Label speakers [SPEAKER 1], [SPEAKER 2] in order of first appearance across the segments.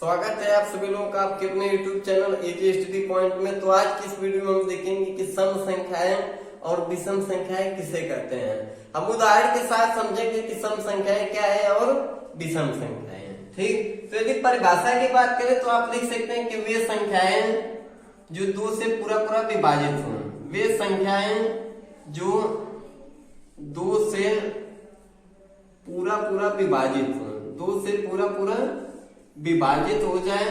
[SPEAKER 1] स्वागत है आप सभी लोगों का आपके अपने YouTube चैनल एजी स्टडी पॉइंट में। तो आज की इस वीडियो में हम देखेंगे कि सम संख्याएं और विषम संख्याएं किसे कहते हैं। हम उदाहरण के साथ समझेंगे कि सम संख्याएं क्या है और विषम संख्याएं। ठीक, तो यदि परिभाषा की बात करें तो आप लिख सकते हैं कि वे संख्याएं जो दो से पूरा पूरा विभाजित हों। वे संख्याएं जो दो से पूरा पूरा विभाजित हो, दो से पूरा पूरा विभाजित हो जाए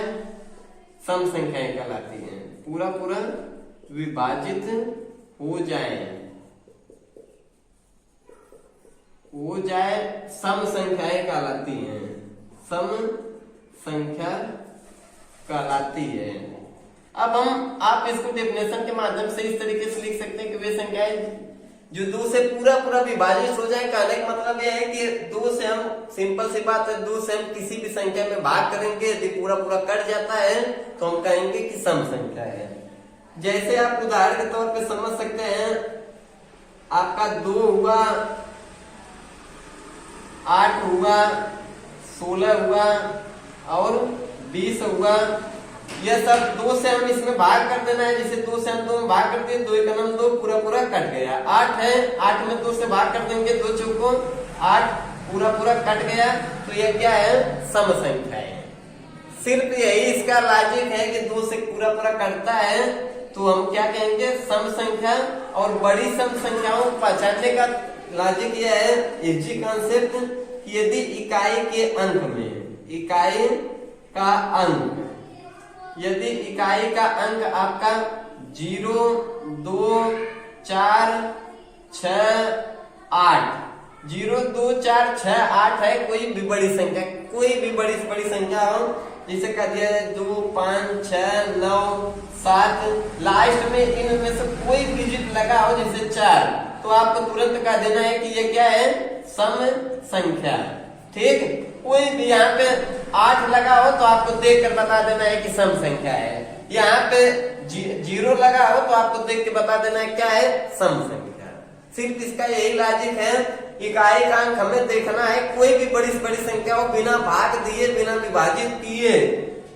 [SPEAKER 1] सम संख्याएं कहलाती हैं। पूरा पूरा विभाजित हो जाए सम संख्याएं कहलाती हैं। सम संख्या कहलाती है। अब आप इसको डेफिनेशन के माध्यम से इस तरीके से लिख सकते हैं कि वे संख्याएं जो दो से पूरा पूरा विभाजित हो जाए। कहने का मतलब यह है कि दो से हम, सिंपल सी बात है, दो से हम किसी भी संख्या में भाग करेंगे, यदि पूरा पूरा कट जाता है तो हम कहेंगे कि सम संख्या है। जैसे आप उदाहरण के तौर पे समझ सकते हैं, आपका 2 हुआ, 8 हुआ, 16 हुआ और 20 हुआ। यह सब दो से हम इसमें भाग कर देना है। जैसे दो से हम दो में भाग कर दिए, 2 एक 2 पूरा पूरा कट गया। 8 है, 8 में 2 से भाग कर देंगे, 2 चौको 8 पूरा पूरा कट गया। तो यह क्या है? सम संख्या है। सिर्फ यही इसका लॉजिक है कि 2 से पूरा पूरा कटता है तो हम क्या कहेंगे? सम संख्या। और बड़ी सम संख्याओं को पहचानने का लॉजिक यह है, इजी कॉन्सेप्ट, कि यदि इकाई के अंक में, इकाई का अंक, यदि इकाई का अंक आपका 0, 2, 4, 6, 8, 0, 2, 4, 6, 8 है, कोई भी बड़ी संख्या, कोई भी बड़ी संख्या हो, जैसे कह दिया है 2, 5, 6, 9, 7, लास्ट में इनमें से कोई डिजिट लगा हो जैसे 4, तो आपको तुरंत कह देना है कि ये क्या है? सम संख्या। ठीक, कोई भी यहाँ पे 8 लगा हो तो आपको देख कर बता देना है कि सम संख्या है। यहाँ पे 0 लगा हो तो आपको देख के बता देना है क्या है? सम संख्या। सिर्फ इसका यही लॉजिक है। इकाई का अंक हमें देखना है, कोई भी बड़ी संख्या हो, बिना भाग दिए, बिना विभाजित किए,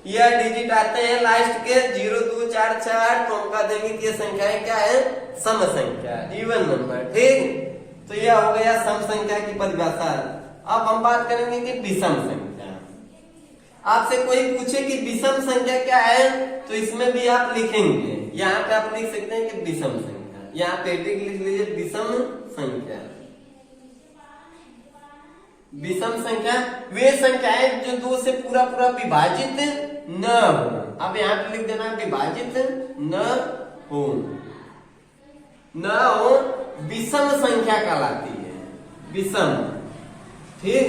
[SPEAKER 1] यह डिजिट आते हैं लास्ट के 0, 2, 4, 6, 8, तो हम कह देंगे कि ये संख्याएं क्या है? सम संख्या, इवन नंबर। ठीक, तो यह हो गया सम संख्या की परिभाषा। अब हम बात करेंगे कि विषम संख्या। आपसे कोई पूछे कि विषम संख्या क्या है, तो इसमें भी आप लिखेंगे, यहाँ पे आप लिख सकते हैं कि विषम संख्या। यहाँ पे लिख लीजिए विषम संख्या। विषम संख्या वे संख्याएं जो 2 से पूरा पूरा विभाजित न हो। अब यहाँ पे लिख देना विभाजित न हो, विषम संख्या कहलाती है। विषम, ठीक,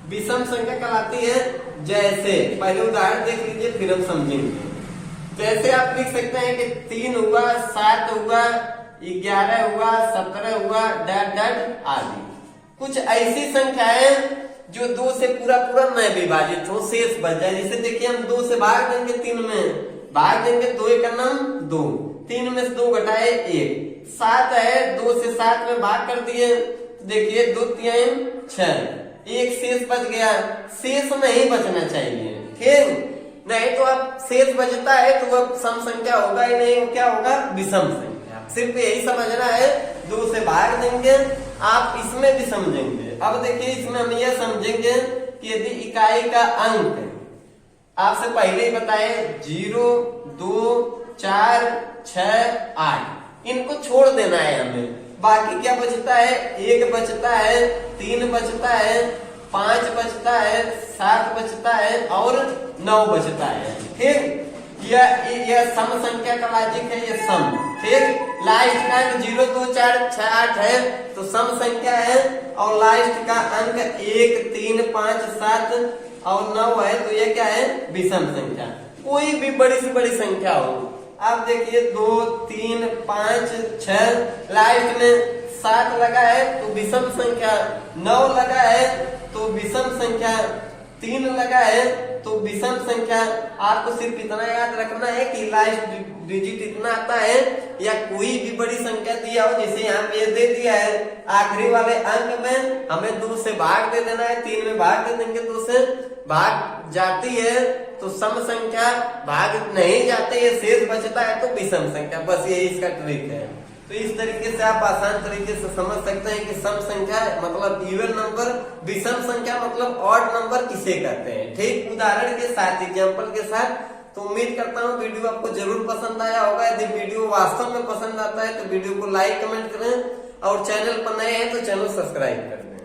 [SPEAKER 1] विषम संख्या कहलाती है। जैसे पहले उदाहरण देख लीजिए, फिर हम समझेंगे। जैसे आप लिख सकते हैं कि 3 हुआ, 7 हुआ, 11 हुआ, 17 हुआ, डैट डैट आदि। कुछ ऐसी संख्याएं जो 2 से पूरा पूरा न विभाजित हो, शेष बच जाए। जैसे देखिए, हम 2 से भाग देंगे, 3 में भाग देंगे, 2 एक 2, 3 में से 2 घटाए 1, 7 है, 2 से 7 में भाग कर दिए, देखिए 2 3 6, एक शेष बच गया। शेष नहीं बचना चाहिए, ठीक, नहीं तो अब शेष बचता है तो वह सम संख्या होगा ही नहीं, क्या होगा? विषम संख्या। सिर्फ यही समझना है, 2 से भाग देंगे, आप इसमें भी समझेंगे। अब देखिए, इसमें हम यह समझेंगे कि यदि इकाई का अंक आपसे पहले ही बताए 0, 2, 4, 6, 8, इनको छोड़ देना है हमें। बाकी क्या बचता है? 1 बचता है, 3 बचता है, 5 बचता है, 7 बचता है और 9 बचता है। ठीक, यह सम संख्या का लॉजिक है, यह सम। ठीक, लास्ट का अंक 0, 2, 4, 6, 8 है तो सम संख्या है, और लास्ट का अंक 1, 3, 5, 7 और 9 है तो यह क्या है? विषम संख्या। कोई भी बड़ी से बड़ी संख्या हो, आप देखिए 2, 3, 5, 6, लास्ट में 7 लगा है तो विषम संख्या, 9 लगा है तो विषम संख्या, 3 लगा है तो विषम संख्या। आपको सिर्फ इतना याद रखना है कि लास्ट डिजिट इतना आता है, या कोई भी बड़ी संख्या दिया हो, जैसे यहाँ पे दे दिया है आखिरी वाले अंक में हमें 2 से भाग दे देना है, 3 में भाग दे देंगे 2 से, भाग जाती है तो सम संख्या, भाग नहीं जाते है शेष बचता है तो विषम संख्या। बस यही इसका ट्रिक है। तो इस तरीके से आप आसान तरीके से समझ सकते हैं कि सम संख्या मतलब इवन नंबर, विषम संख्या मतलब ऑड नंबर किसे कहते हैं। ठीक, उदाहरण के साथ, एग्जाम्पल के साथ। तो उम्मीद करता हूँ वीडियो आपको जरूर पसंद आया होगा। यदि वीडियो वास्तव में पसंद आता है तो वीडियो को लाइक कमेंट करें और चैनल पर नए हैं तो चैनल सब्सक्राइब करें।